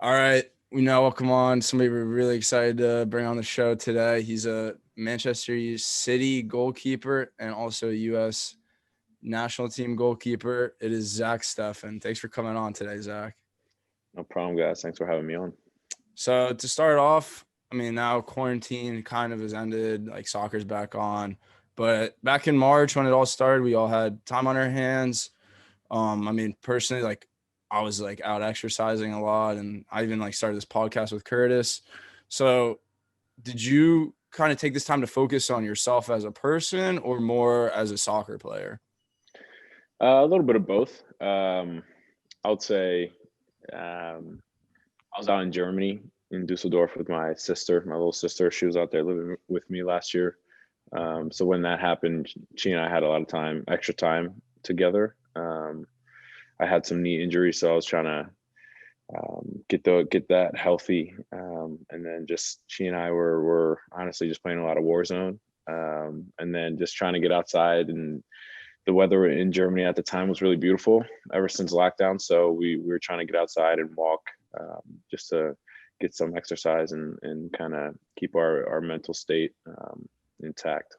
All right, we now welcome on somebody we're really excited to bring on the show today. He's a Manchester City goalkeeper and also a U.S. national team goalkeeper. It is Zack Steffen. Thanks for coming on today, Zack. No problem, guys. Thanks for having me on. So to start off, I mean, now quarantine kind of has ended, like soccer's back on. But back in March when it all started, we all had time on our hands. I mean, personally, like I was like out exercising a lot, and I even like started this podcast with Curtis. So did you kind of take this time to focus on yourself as a person or more as a soccer player? A little bit of both. I would say I was out in Germany in Dusseldorf with my sister, my little sister. She was out there living with me last year. So when that happened, she and I had a lot of time, extra time together. I had some knee injury, so I was trying to get that healthy, and then just she and I were honestly just playing a lot of Warzone, and then just trying to get outside. And the weather in Germany at the time was really beautiful ever since lockdown, so we were trying to get outside and walk, just to get some exercise and kind of keep our mental state intact.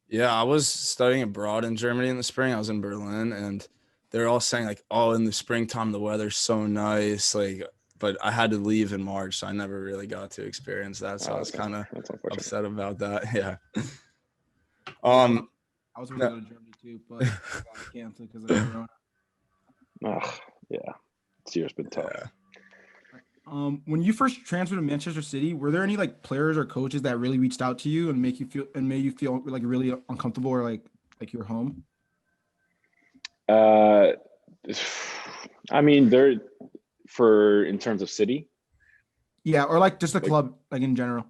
Yeah, I was studying abroad in Germany in the spring. I was in Berlin, and they're all saying like, "Oh, in the springtime the weather's so nice." Like, but I had to leave in March, so I never really got to experience that. So I was kind of That's unfortunate. upset about that. Yeah. Yeah, Um. I was supposed to no- go to Germany too, but I got canceled because of Corona. Ugh, yeah, this year's been tough. yeah. When you first transferred to Manchester City, were there any like players or coaches that really reached out to you and made you feel like really uncomfortable or like you were home? Uh, I mean, they're for in terms of city. Yeah, or like just the Like, club, like in general.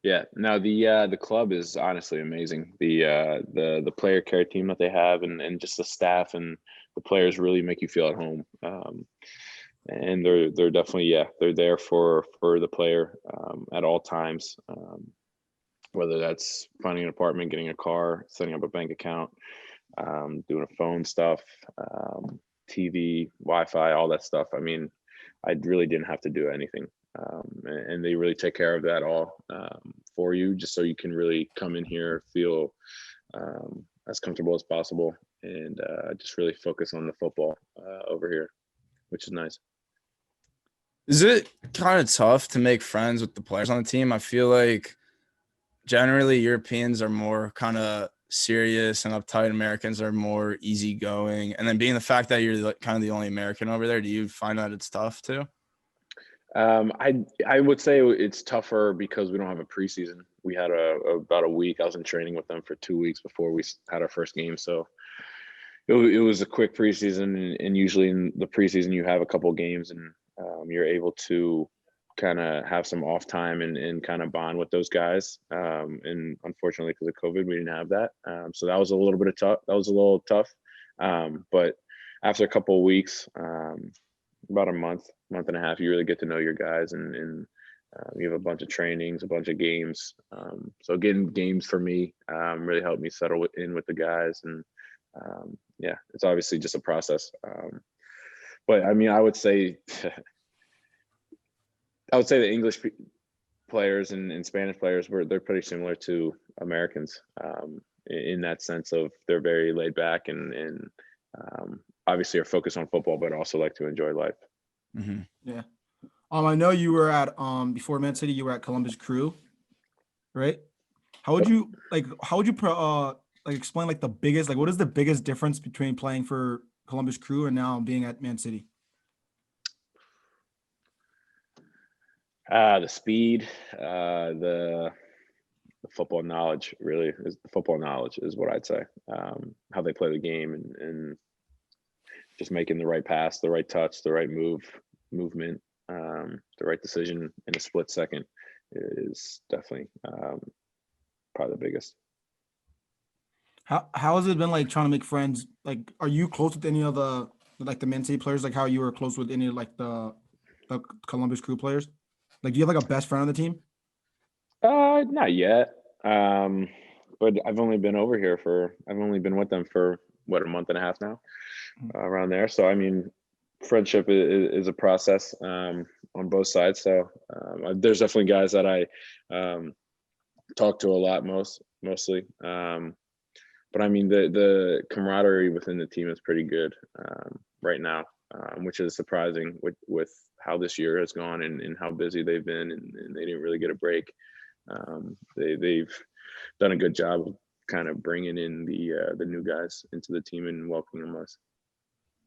yeah, no, the club is honestly amazing. The player care team that they have, and just the staff and the players really make you feel at home. And they're definitely, yeah, they're there for the player, at all times. Whether that's finding an apartment, getting a car, setting up a bank account, doing a phone stuff, TV, Wi-Fi, all that stuff. I mean, I really didn't have to do anything, and they really take care of that all, for you, just so you can really come in here, feel, as comfortable as possible, and just really focus on the football, over here, which is nice. Is it kind of tough to make friends with the players on the team? I feel like generally Europeans are more kind of serious and uptight. Americans are more easygoing. And then being the fact that you're like kind of the only American over there, do you find that it's tough too? I would say it's tougher because we don't have a preseason. We had about a week. I was in training with them for 2 weeks before we had our first game, so it was a quick preseason. And usually in the preseason you have a couple games, and you're able to kind of have some off time and kind of bond with those guys. And unfortunately, because of COVID, we didn't have that. So that was a little bit of tough. That was a little tough. But after a couple of weeks, about a month and a half, you really get to know your guys, and you have a bunch of trainings, a bunch of games. So getting games for me, really helped me settle in with the guys. And yeah, it's obviously just a process. But I mean, I would say the English players and Spanish players they're pretty similar to Americans, in that sense of they're very laid back, and obviously are focused on football, but also like to enjoy life. Mm-hmm. Yeah. I know you were at before Man City, you were at Columbus Crew, right? How would you like explain like the biggest, like what is the biggest difference between playing for Columbus Crew and now being at Man City? The speed, the football knowledge really is the football knowledge is what I'd say. How they play the game, and just making the right pass, the right touch, the right movement, the right decision in a split second is definitely, probably the biggest. How has it been like trying to make friends? Like, are you close with any of the like the Man City players? Like how you were close with any of like the Columbus Crew players? Like, do you have like a best friend on the team? Not yet. But I've only been over here I've only been with them for what, a month and a half now, around there. So I mean, friendship is a process on both sides. So there's definitely guys that I talk to a lot mostly. But I mean, the camaraderie within the team is pretty good right now, which is surprising with how this year has gone and how busy they've been, and they didn't really get a break. They've done a good job of kind of bringing in the new guys into the team and welcoming us.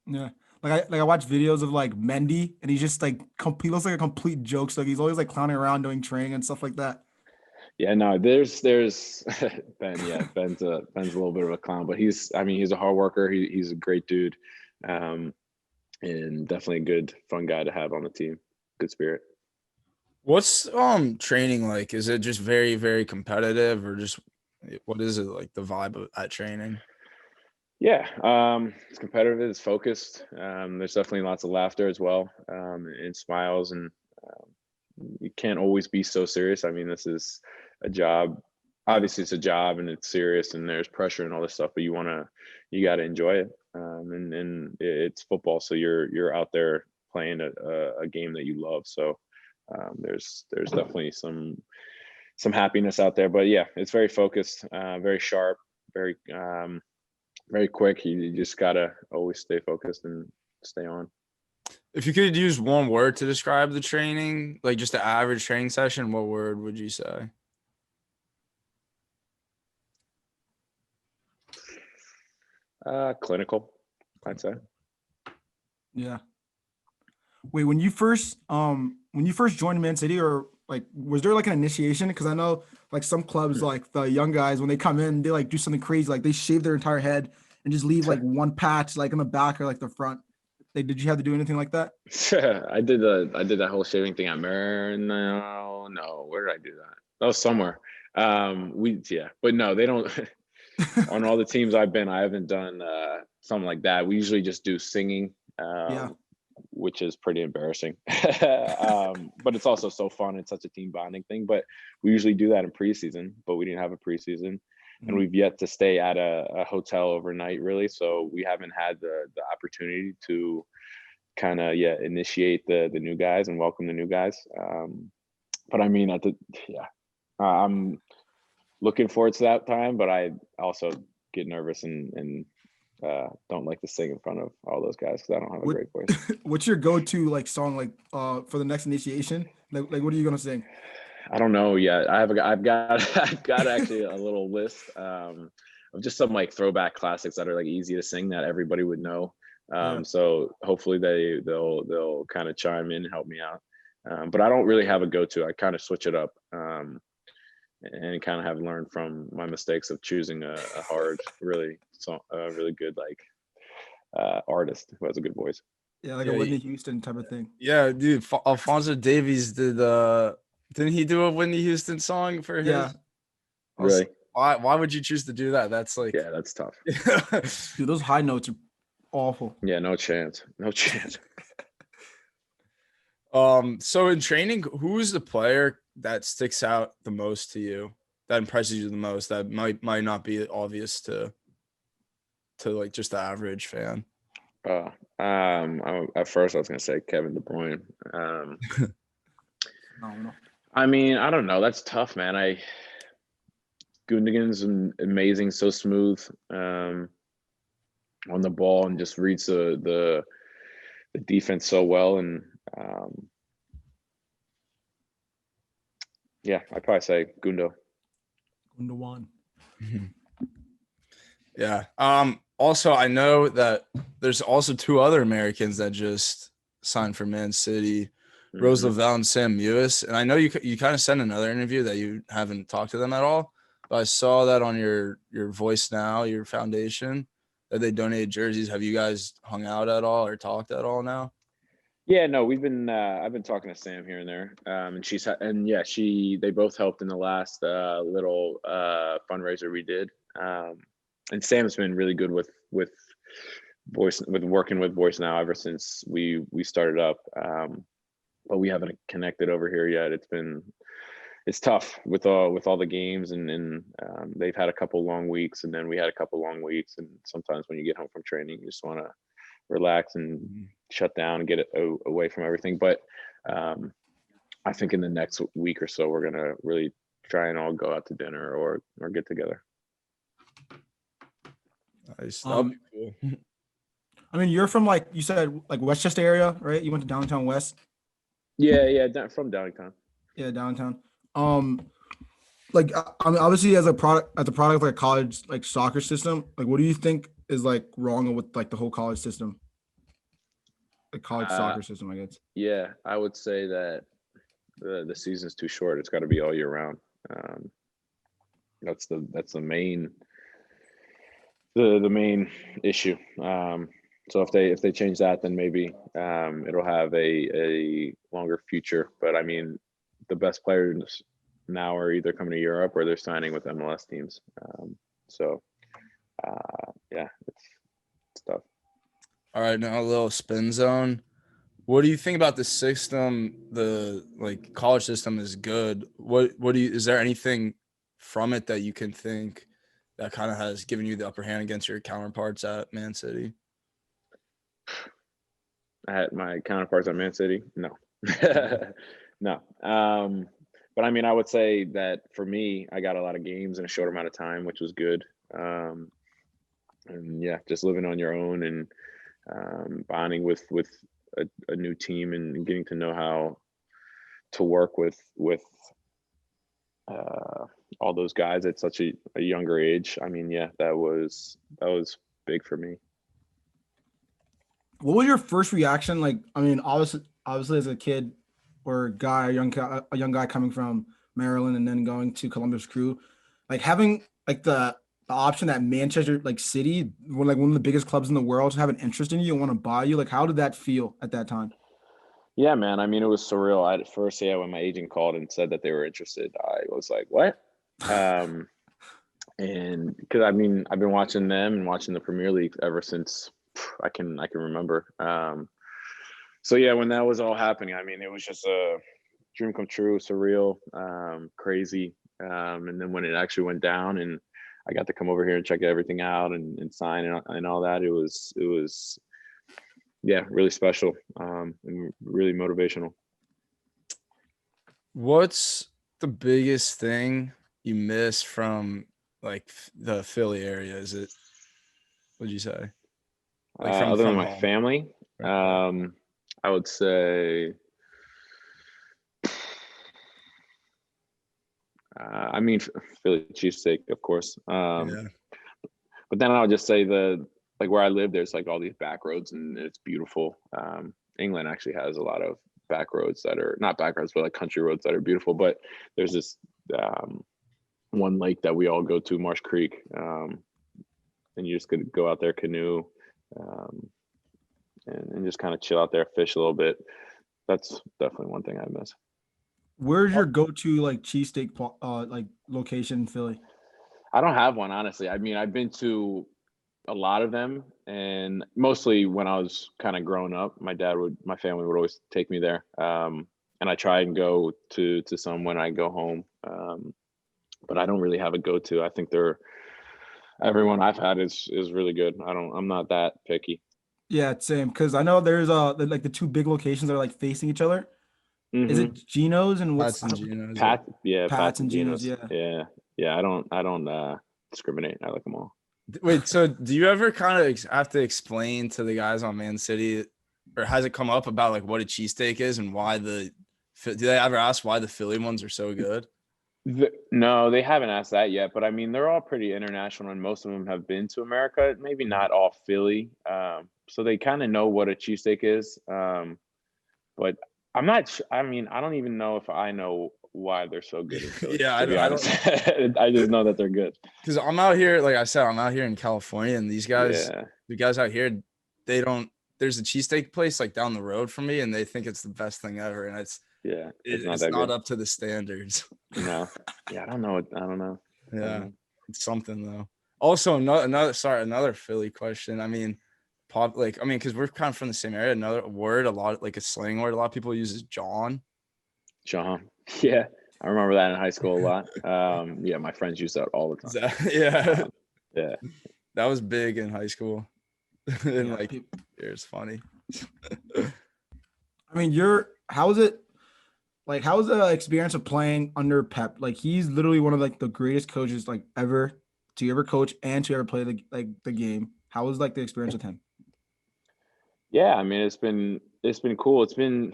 Yeah. I watch videos of like Mendy, and he's just like he looks like a complete joke. So he's always like clowning around doing training and stuff like that. Yeah, no, there's Ben. Yeah, Ben's a little bit of a clown, but he's a hard worker. He's a great dude, and definitely a good, fun guy to have on the team. Good spirit. What's training like? Is it just very, very competitive, or just what is it like the vibe at training? Yeah, it's competitive. It's focused. There's definitely lots of laughter as well, and smiles, and you can't always be so serious. I mean, this is a job. Obviously, it's a job, and it's serious, and there's pressure and all this stuff. But you got to enjoy it, and it's football, so you're out there playing a game that you love. So there's definitely some happiness out there. But yeah, it's very focused, very sharp, very very quick. You just gotta always stay focused and stay on. If you could use one word to describe the training, like just the average training session, what word would you say? Clinical, I'd say. Yeah. Wait, when you first joined Man City, or like was there like an initiation? Because I know like some clubs, like the young guys, when they come in, they like do something crazy, like they shave their entire head and just leave like one patch like in the back or like the front. Did you have to do anything like that? I did that whole shaving thing at no, where did I do that? That was somewhere. But no, they don't. On all the teams I've been, I haven't done something like that. We usually just do singing, Yeah. which is pretty embarrassing. But it's also so fun. It's such a team bonding thing. But we usually do that in preseason, but we didn't have a preseason. And we've yet to stay at a hotel overnight, really. So we haven't had the opportunity to kind of initiate the new guys and welcome the new guys. But I mean, I'm looking forward to that time. But I also get nervous and don't like to sing in front of all those guys because I don't have a great voice. What's your go-to like song like for the next initiation? Like what are you gonna sing? I don't know yet. I've got actually a little list of just some like throwback classics that are like easy to sing that everybody would know. So hopefully they'll kind of chime in and help me out. But I don't really have a go-to. I kind of switch it up and kind of have learned from my mistakes of choosing a hard, really good like artist who has a good voice. Yeah, like a Whitney Houston type of thing. Yeah, dude. Alfonso Davies didn't he do a Whitney Houston song for his? Yeah. Really? Why would you choose to do that? That's like, yeah, that's tough. Dude, those high notes are awful. Yeah, no chance. No chance. So in training, who's the player that sticks out the most to you, that impresses you the most, that might not be obvious to like just the average fan? At first I was gonna say Kevin De Bruyne. No. I mean, I don't know. That's tough, man. Gundogan's amazing, so smooth on the ball and just reads the defense so well. And I'd probably say Gundogan. Yeah. Also, I know that there's also two other Americans that just signed for Man City, Rose Lavelle and Sam Mewis. And I know you kind of said in another interview that you haven't talked to them at all, but I saw that on your VOYCENOW, your foundation, that they donated jerseys. Have you guys hung out at all or talked at all now? Yeah, no, we've been. I've been talking to Sam here and there, and they both helped in the last little fundraiser we did. And Sam's been really good with working with VOYCENOW ever since we started up. But we haven't connected over here yet. It's tough with all the games, and they've had a couple long weeks, and then we had a couple long weeks, and sometimes when you get home from training, you just want to relax and shut down and get it away from everything. But I think in the next week or so, we're gonna really try and all go out to dinner or get together. Nice. That'll be cool. I mean, you're from like you said, like Westchester area, right? You went to downtown West. Yeah, from downtown. Yeah, downtown. Like I mean, obviously as a product of like a college like soccer system, like what do you think is like wrong with like the whole college system, the college soccer system? I guess. Yeah, I would say that the season's too short. It's got to be all year round. That's the main the main issue. So if they change that, then maybe it'll have a longer future. But I mean, the best players now are either coming to Europe or they're signing with MLS teams. Yeah, it's tough. All right, now a little spin zone. What do you think about the system? The like college system is good. What do you? Is there anything from it that you can think that kind of has given you the upper hand against your counterparts at Man City? I had my counterparts at Man City. No, no. But I mean, I would say that for me, I got a lot of games in a short amount of time, which was good. And yeah, just living on your own and bonding with a new team and getting to know how to work with all those guys at such a younger age. I mean, yeah, that was big for me. What was your first reaction? Like, I mean, obviously as a kid or a young guy coming from Maryland and then going to Columbus Crew, like having like the option that Manchester like City, like one of the biggest clubs in the world, to have an interest in you and want to buy you. Like, how did that feel at that time? Yeah, man. I mean, it was surreal. At first, yeah, when my agent called and said that they were interested, I was like, "What?" And because I mean, I've been watching them and watching the Premier League ever since I can remember. So yeah, when that was all happening, I mean, it was just a dream come true, surreal, crazy. And then when it actually went down and I got to come over here and check everything out and sign and all that, it was yeah, really special, and really motivational. What's the biggest thing you miss from like the Philly area? Is it? What'd you say? Like Other than my home. family, I would say, I mean, Philly cheesesteak, of course. Yeah. But then I would just say like where I live, there's like all these back roads and it's beautiful. England actually has a lot of back roads that are not back roads, but like country roads that are beautiful. But there's this one lake that we all go to, Marsh Creek, and you just could go out there, canoe, and just kind of chill out there, fish a little bit. That's definitely one thing I miss. Where's your go-to like cheesesteak like location in Philly? I don't have one, honestly. I mean, I've been to a lot of them, and mostly when I was kind of growing up, my family would always take me there. And I try and go to some when I go home. But I don't really have a go-to. I think everyone I've had is really good. I'm not that picky. Yeah, same. Because I know there's like the two big locations that are like facing each other. Mm-hmm. Is it Geno's and what's Pat's and Geno's. Pat's and Geno's? Yeah. I don't discriminate. I like them all. Wait, so do you ever kind of have to explain to the guys on Man City, or has it come up about like what a cheesesteak is and why do they ever ask why the Philly ones are so good? No, they haven't asked that yet, but I mean, they're all pretty international and most of them have been to America, maybe not all Philly. So they kind of know what a cheesesteak is. But I'm not, I mean, I don't even know if I know why they're so good in Philly. Yeah, I don't. I just know that they're good. Because I'm out here, like I said, I'm out here in California, and these guys, the guys out here, they don't. There's a cheesesteak place like down the road from me, and they think it's the best thing ever, and it's not up to the standards. No, yeah, I don't know. Yeah, it's something though. Also, another Philly question. I mean, because we're kind of from the same area. Another word, like a slang word, a lot of people use is John. John. Yeah, I remember that in high school a lot. Yeah, my friends use that all the time. Yeah, that was big in high school. And it's funny. I mean, how is it like? How is the experience of playing under Pep? Like, he's literally one of like the greatest coaches like ever to ever coach and to ever play the game. How was like the experience with him? Yeah, I mean, it's been cool. It's been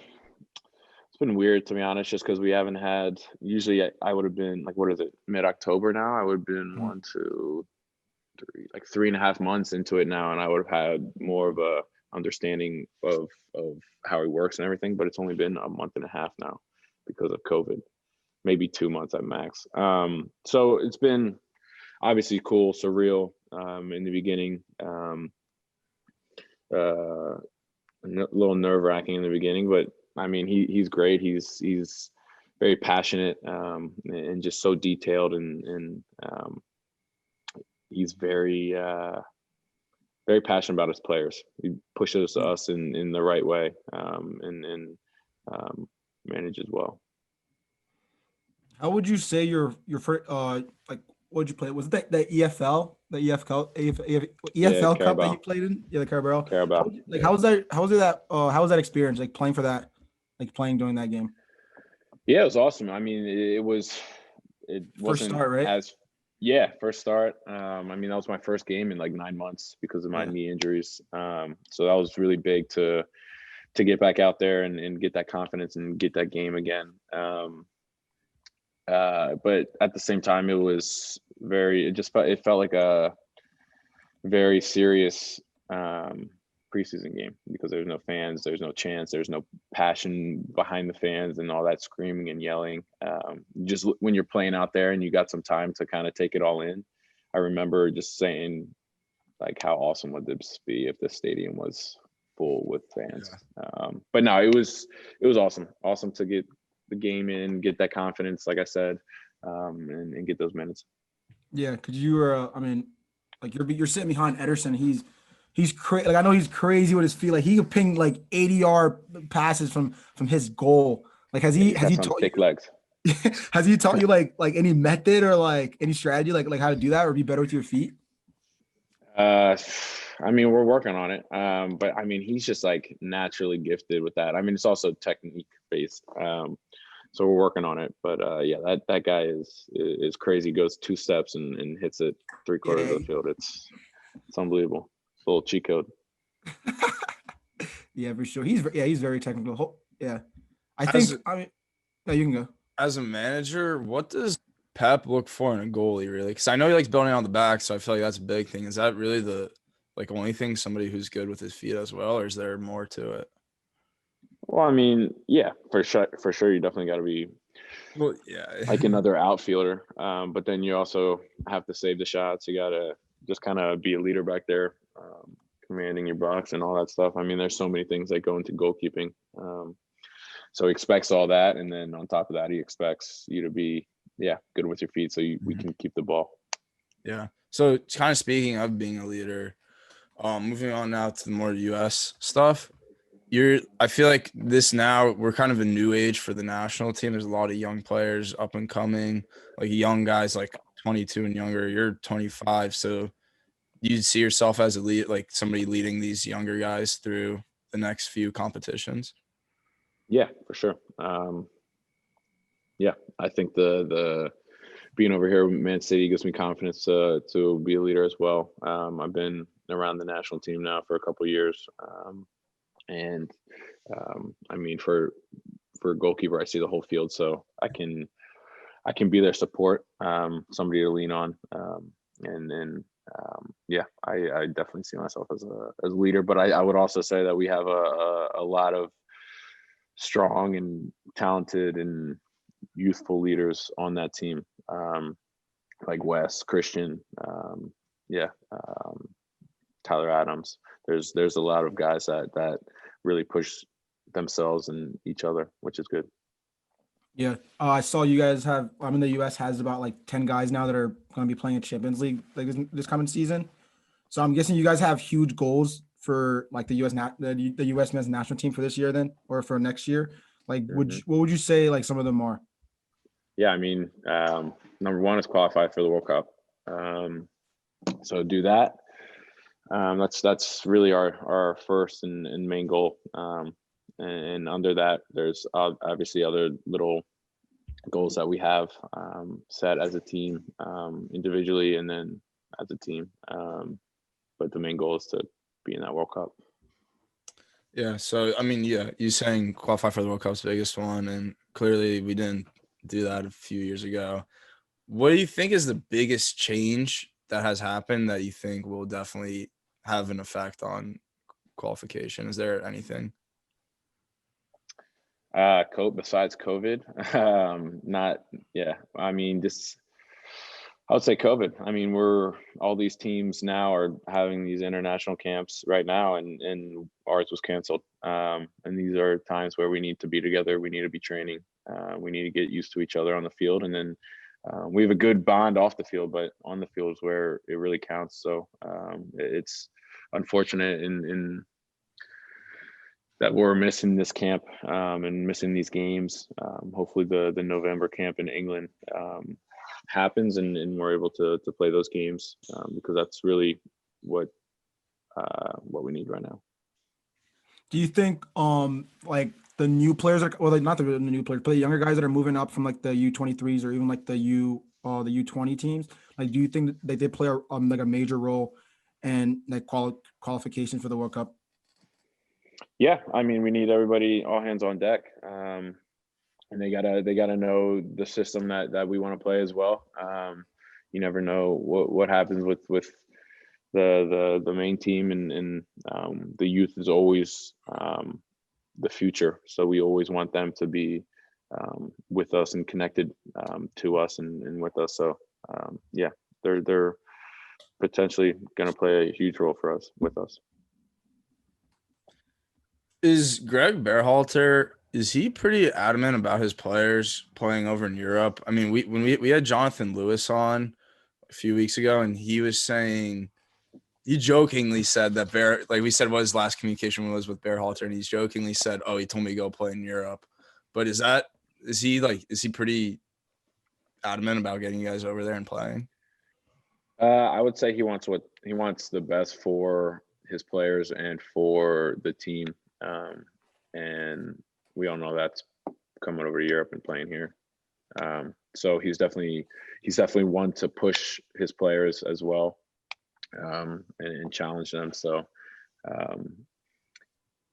weird, to be honest, just because we haven't had. Usually, I would have been like, what is it, mid-October now? I would have been Mhm. 3, like 3.5 months into it now, and I would have had more of a understanding of how he works and everything. But it's only been a month and a half now because of COVID, maybe 2 months at max. So it's been obviously cool, surreal in the beginning. A little nerve wracking in the beginning, but I mean, he's great. He's very passionate and just so detailed, and he's very passionate about his players. He pushes us in the right way and manages well. How would you say your first like what did you play? Was it the EFL, the Yeah, EFL Cup that you Carabao, played in? Yeah, the Carabao. Carabao. Like Yeah. how was that experience like playing for that, like playing during that game? Yeah, it was awesome. I mean, it First wasn't start, right? as yeah, first start. I mean, that was my first game in like 9 months because of my Yeah. knee injuries. So that was really big to get back out there and get that confidence and get that game again. But at the same time, it felt like a very serious preseason game because there's no fans, there's no chants, there's no passion behind the fans and all that screaming and yelling. Just when you're playing out there and you got some time to kind of take it all in. I remember just saying like how awesome would this be if the stadium was full with fans. Yeah. But no, it was awesome to get the game in, get that confidence, like I said, and get those minutes. Yeah, because you were, I mean, like you're sitting behind Ederson. He's crazy. Like I know he's crazy with his feet. Like he could ping like 80-yard passes from his goal. Like Yeah, he's has got he some taught you thick legs. has he taught you like any method or like any strategy like how to do that or be better with your feet? Uh, I mean, we're working on it. But I mean, he's just like naturally gifted with that. I mean, it's also technique based. So we're working on it. But yeah, that guy is crazy. Goes 2 steps and hits it 3/4 of Yeah, the field. It's unbelievable. It's a little cheat code. yeah, for sure. He's very technical. Yeah, I As think I mean yeah, you can go. as a manager, what does Pep look for in a goalie really? Because I know he likes building on the back, so I feel like that's a big thing. Is that really the like only thing, somebody who's good with his feet as well, or is there more to it? Well, I mean, yeah, for sure, for sure, you definitely got to be Well, yeah. like another outfielder. But then you also have to save the shots. You got to just kind of be a leader back there, commanding your box and all that stuff. I mean, there's so many things that go into goalkeeping. So he expects all that, and then on top of that, he expects you to be, yeah, good with your feet, so we can keep the ball. Yeah. So kind of speaking of being a leader, moving on now to the more US stuff. I feel like this now we're kind of a new age for the national team. There's a lot of young players up and coming, like young guys like 22 and younger. You're 25, so you see yourself as a lead, like somebody leading these younger guys through the next few competitions. Yeah, for sure. Yeah, I think the being over here with Man City gives me confidence to be a leader as well. I've been around the national team now for a couple of years, and I mean for a goalkeeper, I see the whole field, so I can be their support, somebody to lean on, and then yeah, I definitely see myself as a leader. But I would also say that we have a lot of strong and talented and youthful leaders on that team, like Wes, Christian, yeah, Tyler Adams. There's a lot of guys that really push themselves and each other, which is good. Yeah, I saw you guys have. I mean, the U.S. has about like 10 guys now that are going to be playing in Champions League like this coming season. So I'm guessing you guys have huge goals for like the U.S. men's national team for this year, then, or for next year. Like, Mhm. what would you say like some of them are? Yeah, I mean, number one is qualify for the World Cup. So do that. That's really our first and main goal. And under that, there's obviously other little goals that we have set as a team, individually, and then as a team. But the main goal is to be in that World Cup. Yeah. So, I mean, yeah, you saying qualify for the World Cup's biggest one, and clearly we didn't do that a few years ago. What do you think is the biggest change that has happened that you think will definitely have an effect on qualification? Is there anything? Besides COVID, not, yeah. I mean, I would say COVID. I mean, all these teams now are having these international camps right now, and ours was canceled. And these are times where we need to be together. We need to be training. We need to get used to each other on the field, and then we have a good bond off the field, but on the field is where it really counts. So it's unfortunate in that we're missing this camp and missing these games. Hopefully the November camp in England happens and we're able to play those games because that's really what we need right now. Do you think like the new players are, well, like not the new players, but the younger guys that are moving up from like the U23s or even like the U20 teams, like do you think that they play like a major role in like qualification for the World Cup? Yeah, I mean, we need everybody, all hands on deck, and they gotta know the system that we want to play as well. You never know what happens with the main team, and the youth is always the future. So we always want them to be with us and connected to us and with us. So yeah, they're potentially going to play a huge role for us with us. Is Greg Berhalter, is he pretty adamant about his players playing over in Europe? I mean, we had Jonathan Lewis on a few weeks ago, and he was saying, he jokingly said that like we said what his last communication was with Berhalter, and he's jokingly said, "Oh, he told me to go play in Europe." But is he pretty adamant about getting you guys over there and playing? I would say he wants the best for his players and for the team. And we all know that's coming over to Europe and playing here. So he's definitely one to push his players as well, and challenge them. So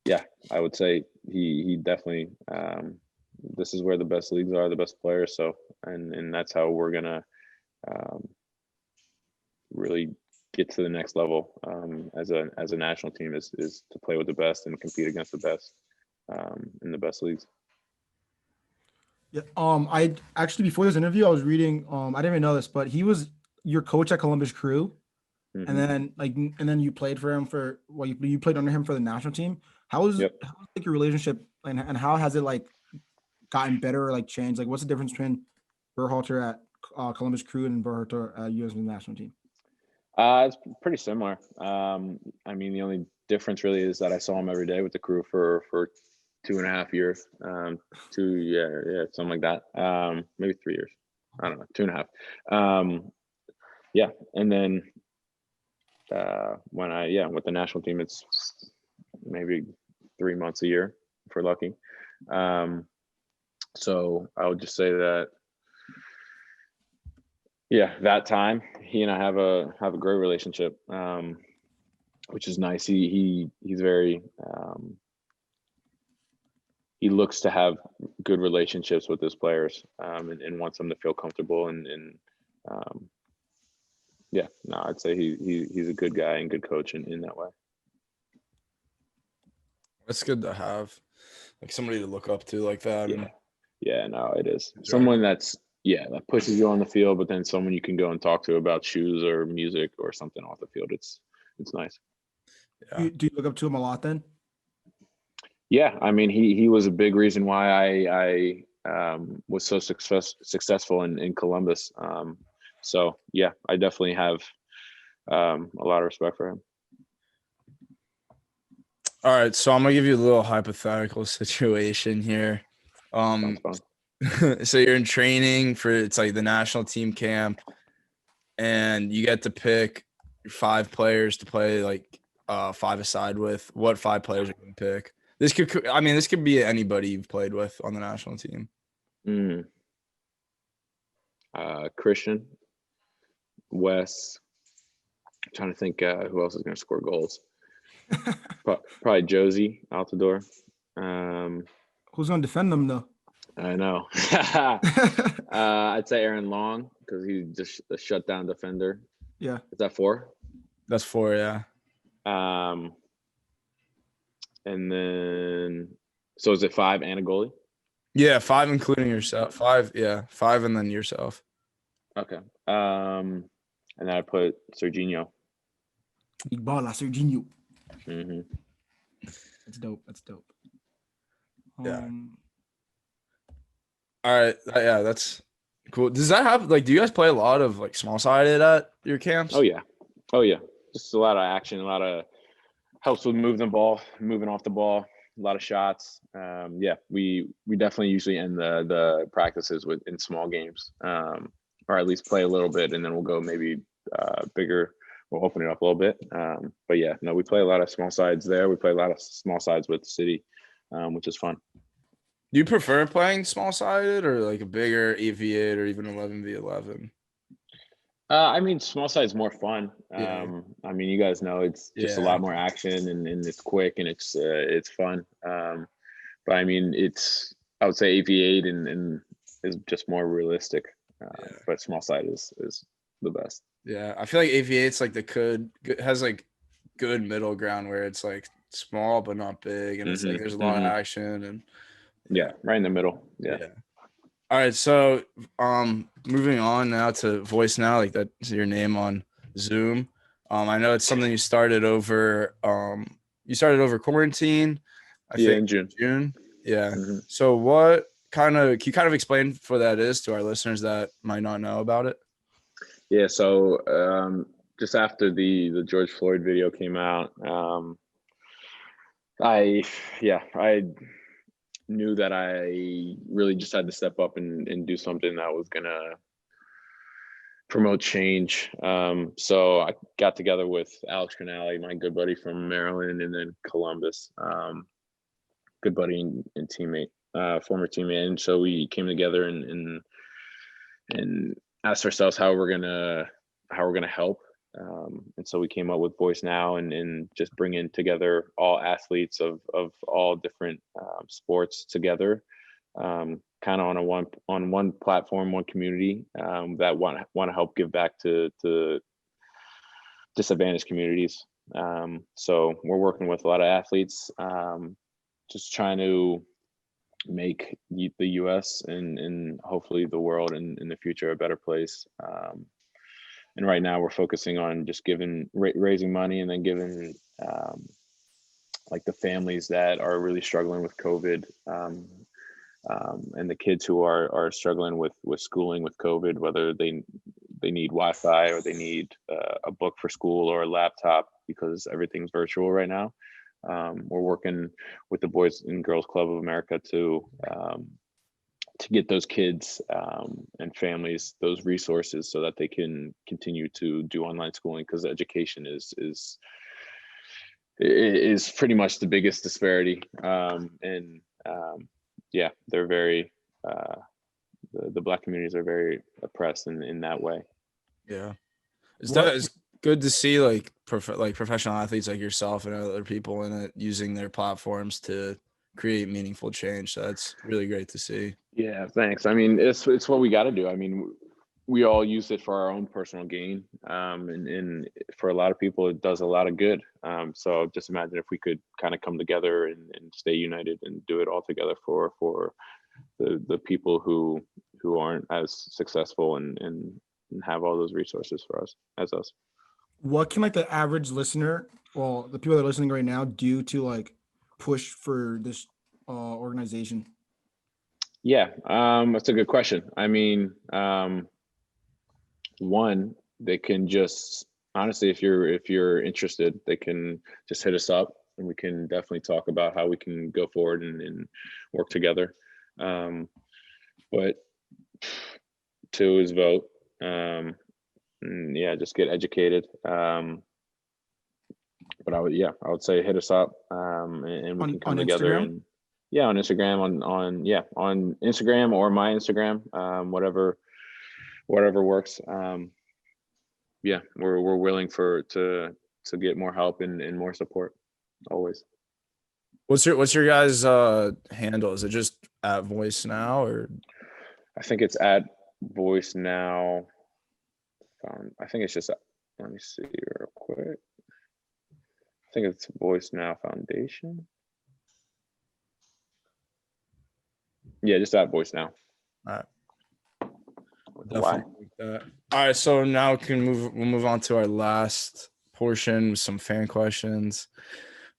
yeah, I would say he definitely, this is where the best leagues are, the best players. So, and that's how we're gonna really get to the next level as a national team is to play with the best and compete against the best in the best leagues. Yeah. I actually, before this interview, I was reading. I didn't even know this, but he was your coach at Columbus Crew, Mm-hmm. and then you played for him you played under him for the national team. How was like your relationship, and how has it like gotten better or like changed? Like, what's the difference between Berhalter at Columbus Crew and Berhalter at USMNT national team? It's pretty similar. I mean, the only difference really is that I saw him every day with the Crew for 2.5 years. Something like that. Maybe 3 years. I don't know, 2.5. Yeah, and then with the national team, it's maybe 3 months a year if we're lucky. So I would just say that, yeah, that time he and I have a great relationship, which is nice. He's very he looks to have good relationships with his players, and wants them to feel comfortable and yeah, no, I'd say he's a good guy and good coach in that way. That's good to have, like somebody to look up to like that. Yeah, no, it is. Sure. Someone that pushes you on the field, but then someone you can go and talk to about shoes or music or something off the field. It's nice. Yeah. Do you look up to him a lot then? Yeah, I mean, he was a big reason why I was so successful in Columbus. So yeah, I definitely have a lot of respect for him. All right, so I'm gonna give you a little hypothetical situation here. Sounds fun. So you're in training for, it's like the national team camp, and you get to pick 5 players to play like 5-a-side with, what 5 players are you gonna pick? This could be anybody you've played with on the national team. Christian, Wes. I'm trying to think who else is going to score goals. Probably Josie Altidore. Who's gonna defend them though? I know. I'd say Aaron Long because he's just a shutdown defender. Yeah. Is that 4? That's 4, yeah. And then, so is it 5 and a goalie? Yeah, 5 including yourself. 5, yeah, 5 and then yourself. Okay. And then I put Serginho. Big ball, Serginho. Mm-hmm. That's dope. That's dope. Yeah. All right. Yeah, that's cool. Does that have do you guys play a lot of small sided at your camps? Oh yeah. Just a lot of action, a lot of helps with moving off the ball, a lot of shots. Yeah, we definitely usually end the practices in small games, or at least play a little bit, and then we'll go maybe bigger. We'll open it up a little bit. But yeah, no, we play a lot of small sides there. We play a lot of small sides with the city, which is fun. Do you prefer playing small sided or a bigger 8v8 or even 11v11? I mean, small side's more fun. Yeah. I mean, you guys know it's just a lot more action and it's quick and it's fun. But I mean, I would say 8v8 and is just more realistic. But small side is the best. Yeah, I feel like 8v8's has good middle ground where it's small but not big, and it's there's a lot of action and yeah, right in the middle. Yeah. All right, so moving on now to VOYCENOW, that's your name on Zoom. I know it's something you started over quarantine. I think in June. Yeah. So what can you kind of explain what that is to our listeners that might not know about it? Yeah, so just after the George Floyd video came out, I knew that I really just had to step up and do something that was gonna promote change. So I got together with Alex Canale, my good buddy from Maryland, and then Columbus, good buddy and teammate, former teammate, and so we came together and asked ourselves how we're gonna help. And so we came up with VOYCENOW and just bringing together all athletes of all different sports together, kind of on one platform, one community, that want to help give back to disadvantaged communities. So we're working with a lot of athletes, just trying to make the U.S. and hopefully the world in the future a better place. And right now we're focusing on just raising money and then giving the families that are really struggling with COVID, and the kids who are struggling with schooling with COVID, whether they need Wi-Fi or they need a book for school or a laptop because everything's virtual right now. We're working with the Boys and Girls Club of America to get those kids and families those resources so that they can continue to do online schooling, because education is pretty much the biggest disparity. Yeah, they're very the Black communities are very oppressed in that way. Yeah, it's good to see professional athletes like yourself and other people in it using their platforms to create meaningful change. So that's really great to see. Yeah, thanks. I mean, it's what we got to do. I mean, we all use it for our own personal gain, and for a lot of people, it does a lot of good. So just imagine if we could kind of come together and stay united and do it all together for the people who aren't as successful and have all those resources for us as us. What can the average listener, well, the people that are listening right now, do to push for this organization? Yeah, that's a good question. I mean, one, they can just honestly, if you're interested, they can just hit us up and we can definitely talk about how we can go forward and work together. But 2 is vote. And just get educated. But I would say hit us up, and we can come together Instagram? and on Instagram, on Instagram or my Instagram, whatever works. We're willing to get more help and more support always. What's your guys' handle? Is it just at Voice Now, or? I think it's at Voice Now. I think it's just, let me see real quick. I think it's Voice Now Foundation. Yeah, just at Voice Now. All right. Why? Like that. All right, so now we'll move on to our last portion with some fan questions.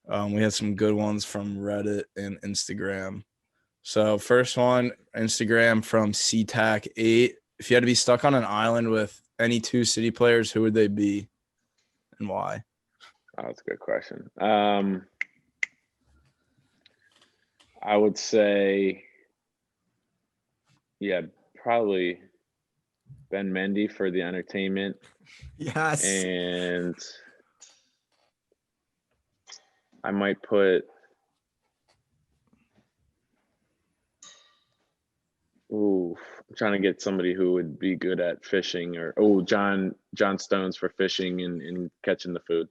We had some good ones from Reddit and Instagram. So first one, Instagram from CTAC8. If you had to be stuck on an island with any two City players, who would they be and why? Oh, that's a good question. I would say, probably Ben Mendy for the entertainment. Yes. And I might put I'm trying to get somebody who would be good at fishing, or John Stones for fishing and catching the food.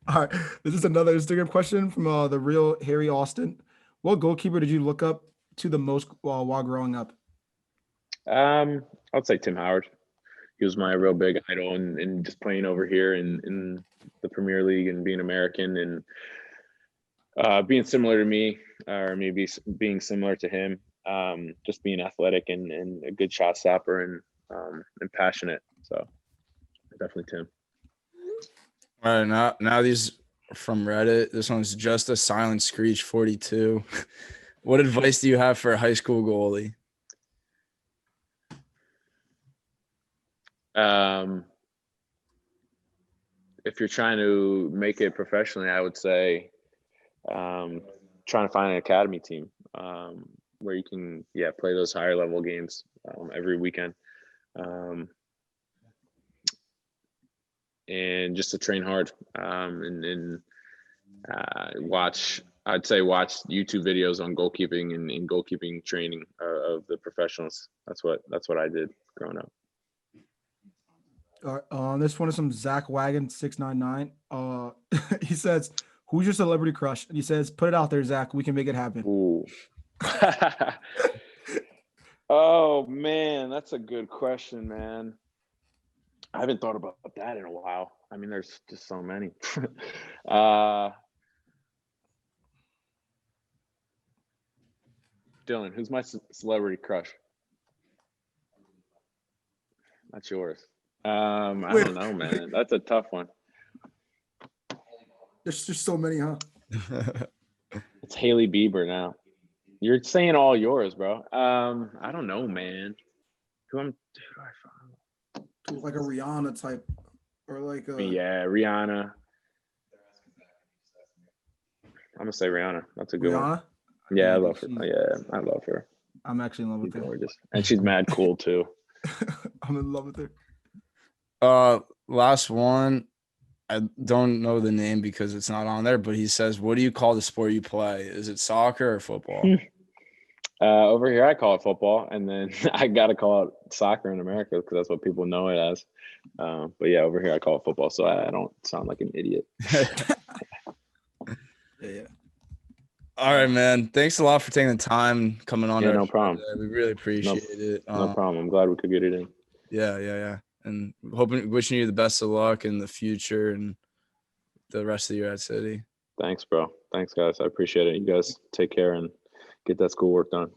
All right. This is another Instagram question from the real Harry Austin. What goalkeeper did you look up to the most while growing up? I'd say Tim Howard. He was my real big idol, and just playing over here in the Premier League and being American and being similar to me, or maybe being similar to him, just being athletic and a good shot stopper and passionate. So definitely Tim. All right, now these are from Reddit. This one's just a silent screech 42. What advice do you have for a high school goalie? If you're trying to make it professionally, I would say trying to find an academy team where you can play those higher level games every weekend, and just to train hard and watch YouTube videos on goalkeeping and goalkeeping training of the professionals. That's what I did growing up. All right, this one is from Zach Wagon 699. He says, "Who's your celebrity crush?" And he says, "Put it out there, Zach. We can make it happen." Ooh. Oh man, that's a good question, man. I haven't thought about that in a while. I mean, there's just so many. Dylan, who's my celebrity crush? That's yours. I don't know, man. That's a tough one. There's just so many, huh? It's Haley Bieber now. You're saying all yours, bro. I don't know, man. Who I follow? Like a Rihanna type, or like a Rihanna. I'm gonna say Rihanna. That's a good one. Yeah, I love her. Yeah, I love her. I'm actually in love with her. Gorgeous. And she's mad cool too. I'm in love with her. Last one. I don't know the name because it's not on there, but he says, "What do you call the sport you play? Is it soccer or football?" Over here, I call it football, and then I gotta call it soccer in America because that's what people know it as. But yeah, over here I call it football, so I don't sound like an idiot. Yeah. All right, man. Thanks a lot for taking the time coming on. Yeah, no problem. Today. We really appreciate it. No problem. I'm glad we could get it in. Yeah. And wishing you the best of luck in the future and the rest of the year at City. Thanks, bro. Thanks, guys. I appreciate it. You guys take care and get that schoolwork done.